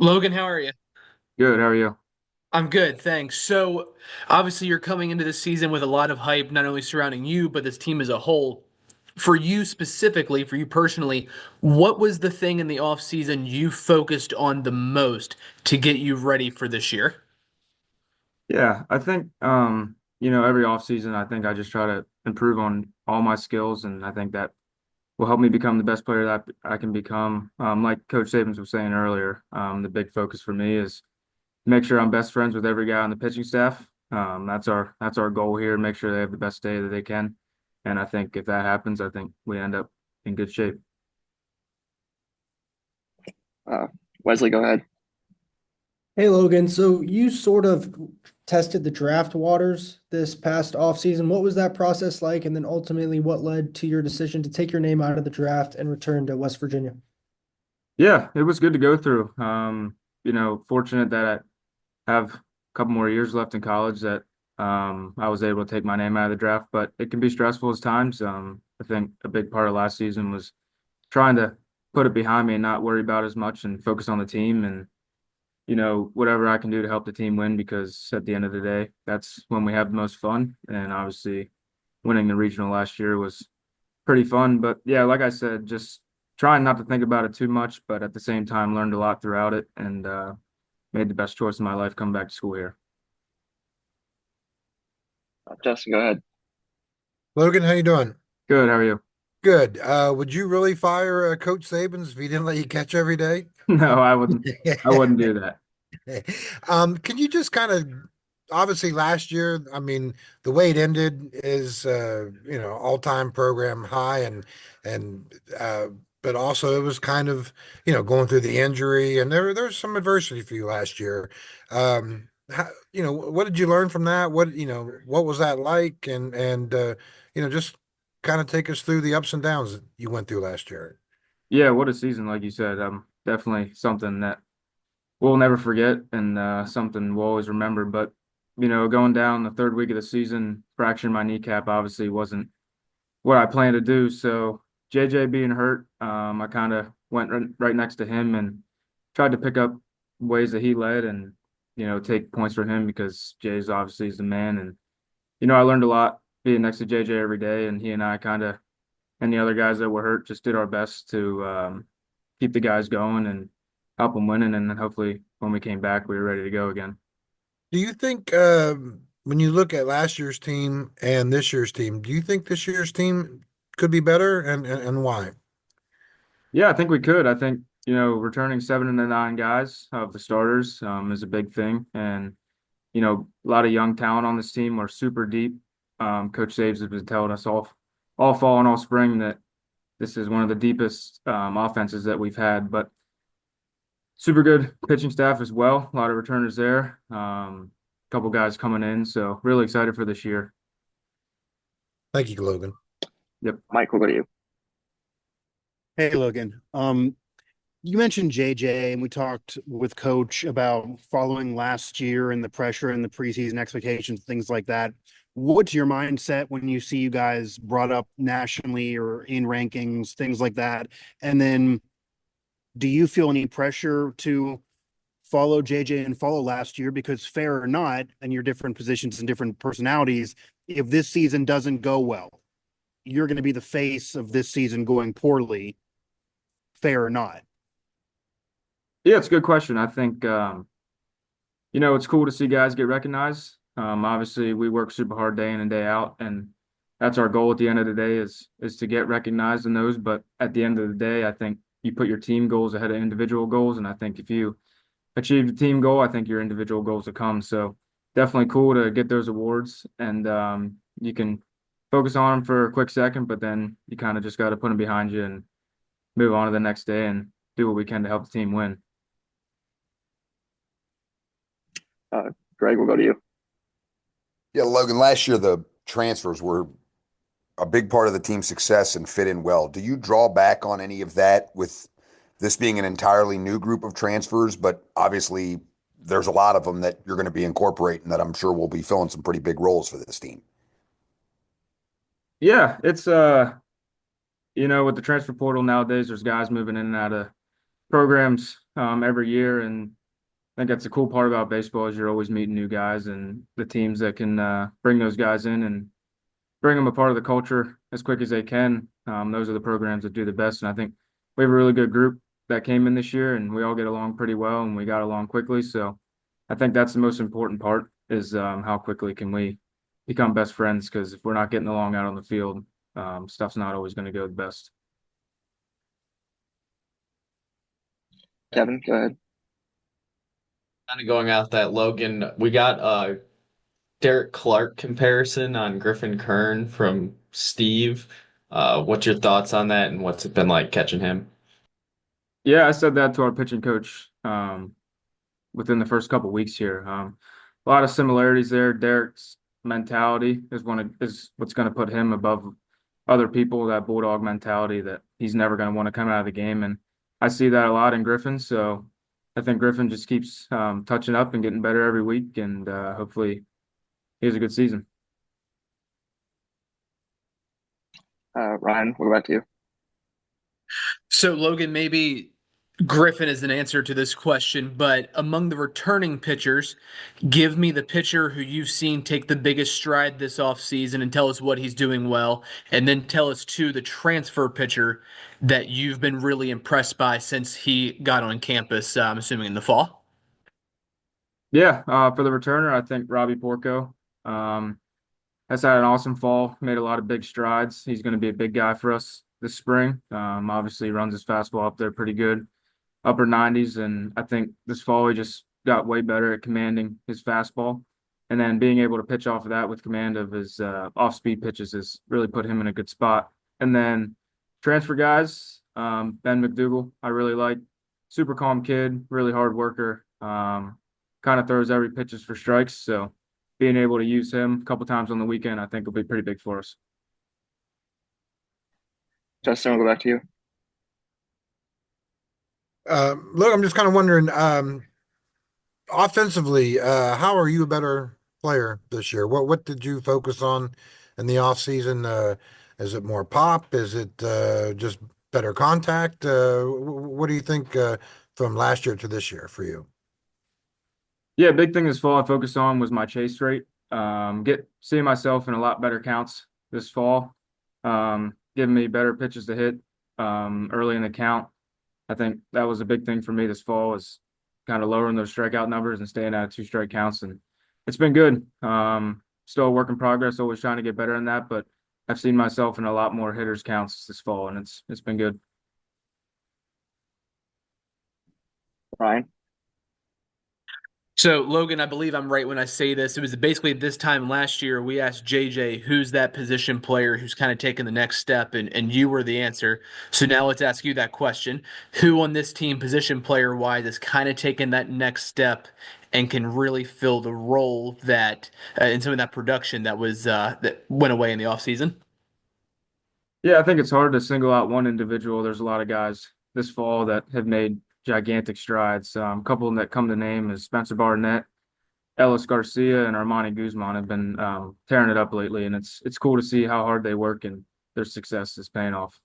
Logan, how are you? Good. How are you? I'm good, thanks. So, obviously, you're coming into the season with a lot of hype, not only surrounding you, but this team as a whole. For you specifically, for you personally, what was the thing in the offseason you focused on the most to get you ready for this year? Yeah, I think every offseason I think I just try to improve on all my skills, and I think that will help me become the best player that I can become. Like Coach Sabins was saying earlier, the big focus for me is make sure I'm best friends with every guy on the pitching staff. That's our goal here, make sure they have the best day that they can. And I think if that happens, I think we end up in good shape. Uh, Wesley, go ahead. Hey Logan, so you sort of tested the draft waters this past offseason. What was that process like? And then ultimately, what led to your decision to take your name out of the draft and return to West Virginia? Yeah, it was good to go through. Fortunate that I have a couple more years left in college that I was able to take my name out of the draft, but it can be stressful at times. I think a big part of last season was trying to put it behind me and not worry about as much and focus on the team and, whatever I can do to help the team win because at the end of the day, that's when we have the most fun. And obviously, winning the regional last year was pretty fun. But yeah, like I said, just trying not to think about it too much, but at the same time, learned a lot throughout it and made the best choice of my life coming back to school here. Justin, go ahead. Logan, how you doing? Good. How are you? Good. Would you really fire Coach Sabins if he didn't let you catch every day? No, I wouldn't. I wouldn't do that. Can you just kind of obviously last year, I mean, the way it ended is all-time program high and but also it was kind of, going through the injury and there was some adversity for you last year. What did you learn from that? What was that like? Just kind of take us through the ups and downs that you went through last year. Yeah, what a season, like you said. Definitely something that we'll never forget and something we'll always remember. But, going down the third week of the season, fracturing my kneecap obviously wasn't what I planned to do. So JJ being hurt, I kind of went right next to him and tried to pick up ways that he led and, take points from him because Jay's obviously is the man. And, I learned a lot being next to JJ every day. And he and I kind of, and the other guys that were hurt, just did our best to keep the guys going and help them winning. And then hopefully when we came back, we were ready to go again. Do you think when you look at last year's team and this year's team, do you think this year's team could be better and why? Yeah, I think we could. I think, returning 7 of the 9 guys of the starters is a big thing. And, a lot of young talent on this team. We're super deep. Coach Saves has been telling us all fall and all spring that this is one of the deepest offenses that we've had. But super good pitching staff as well. A lot of returners there. Couple guys coming in. So really excited for this year. Thank you, Logan. Yep. Mike, we'll go to you. Hey, Logan. You mentioned JJ, and we talked with Coach about following last year and the pressure and the preseason expectations, things like that. What's your mindset when you see you guys brought up nationally or in rankings, things like that? And then do you feel any pressure to follow JJ and follow last year? Because fair or not, and your different positions and different personalities, if this season doesn't go well, you're going to be the face of this season going poorly, fair or not. Yeah, it's a good question. I think it's cool to see guys get recognized. Obviously, we work super hard day in and day out, and that's our goal at the end of the day is to get recognized in those. But at the end of the day, I think you put your team goals ahead of individual goals, and I think if you achieve the team goal, I think your individual goals will come. So definitely cool to get those awards, and you can focus on them for a quick second, but then you kind of just got to put them behind you and move on to the next day and do what we can to help the team win. Greg, we'll go to you. Yeah, Logan, last year the transfers were a big part of the team's success and fit in well. Do you draw back on any of that with this being an entirely new group of transfers? But obviously, there's a lot of them that you're going to be incorporating that I'm sure will be filling some pretty big roles for this team. Yeah, it's with the transfer portal nowadays, there's guys moving in and out of programs every year, and I think that's the cool part about baseball is you're always meeting new guys, and the teams that can bring those guys in and bring them a part of the culture as quick as they can. Those are the programs that do the best, and I think we have a really good group that came in this year, and we all get along pretty well, and we got along quickly. So I think that's the most important part is how quickly can we become best friends? Because if we're not getting along out on the field, stuff's not always going to go the best. Kevin, go ahead. Kind of going off that, Logan, we got Derek Clark comparison on Griffin Kern from Steve. What's your thoughts on that, and what's it been like catching him? Yeah, I said that to our pitching coach within the first couple weeks here. A lot of similarities there. Derek's mentality is what's going to put him above other people. That bulldog mentality that he's never going to want to come out of the game, and I see that a lot in Griffin. So I think Griffin just keeps touching up and getting better every week, and hopefully he has a good season. Ryan, what about you? So, Logan, maybe Griffin is an answer to this question, but among the returning pitchers, give me the pitcher who you've seen take the biggest stride this offseason and tell us what he's doing well. And then tell us, too, the transfer pitcher that you've been really impressed by since he got on campus, I'm assuming in the fall. Yeah, for the returner, I think Robbie Porco has had an awesome fall, made a lot of big strides. He's going to be a big guy for us this spring. Obviously, runs his fastball up there pretty good, upper 90s, and I think this fall he just got way better at commanding his fastball. And then being able to pitch off of that with command of his off-speed pitches has really put him in a good spot. And then transfer guys, Ben McDougal, I really like. Super calm kid, really hard worker. Kind of throws every pitches for strikes. So being able to use him a couple times on the weekend, I think will be pretty big for us. Justin, we'll go back to you. Look, I'm just kind of wondering, offensively, how are you a better player this year? What did you focus on in the off season? Is it more pop? Is it just better contact? What do you think from last year to this year for you? Yeah, big thing this fall I focused on was my chase rate. Seeing myself in a lot better counts this fall, giving me better pitches to hit early in the count. I think that was a big thing for me this fall is kind of lowering those strikeout numbers and staying out of 2 strike counts. And it's been good. Still a work in progress, always trying to get better in that, but I've seen myself in a lot more hitters counts this fall, and it's been good. Ryan? So, Logan, I believe I'm right when I say this. It was basically this time last year we asked JJ who's that position player who's kind of taken the next step, and you were the answer. So now let's ask you that question. Who on this team, position player wise, has kind of taken that next step and can really fill the role that in some of that production that was that went away in the offseason? Yeah, I think it's hard to single out one individual. There's a lot of guys this fall that have made gigantic strides. A couple of them that come to name is Spencer Barnett, Ellis Garcia, and Armani Guzman have been tearing it up lately, and it's cool to see how hard they work and their success is paying off.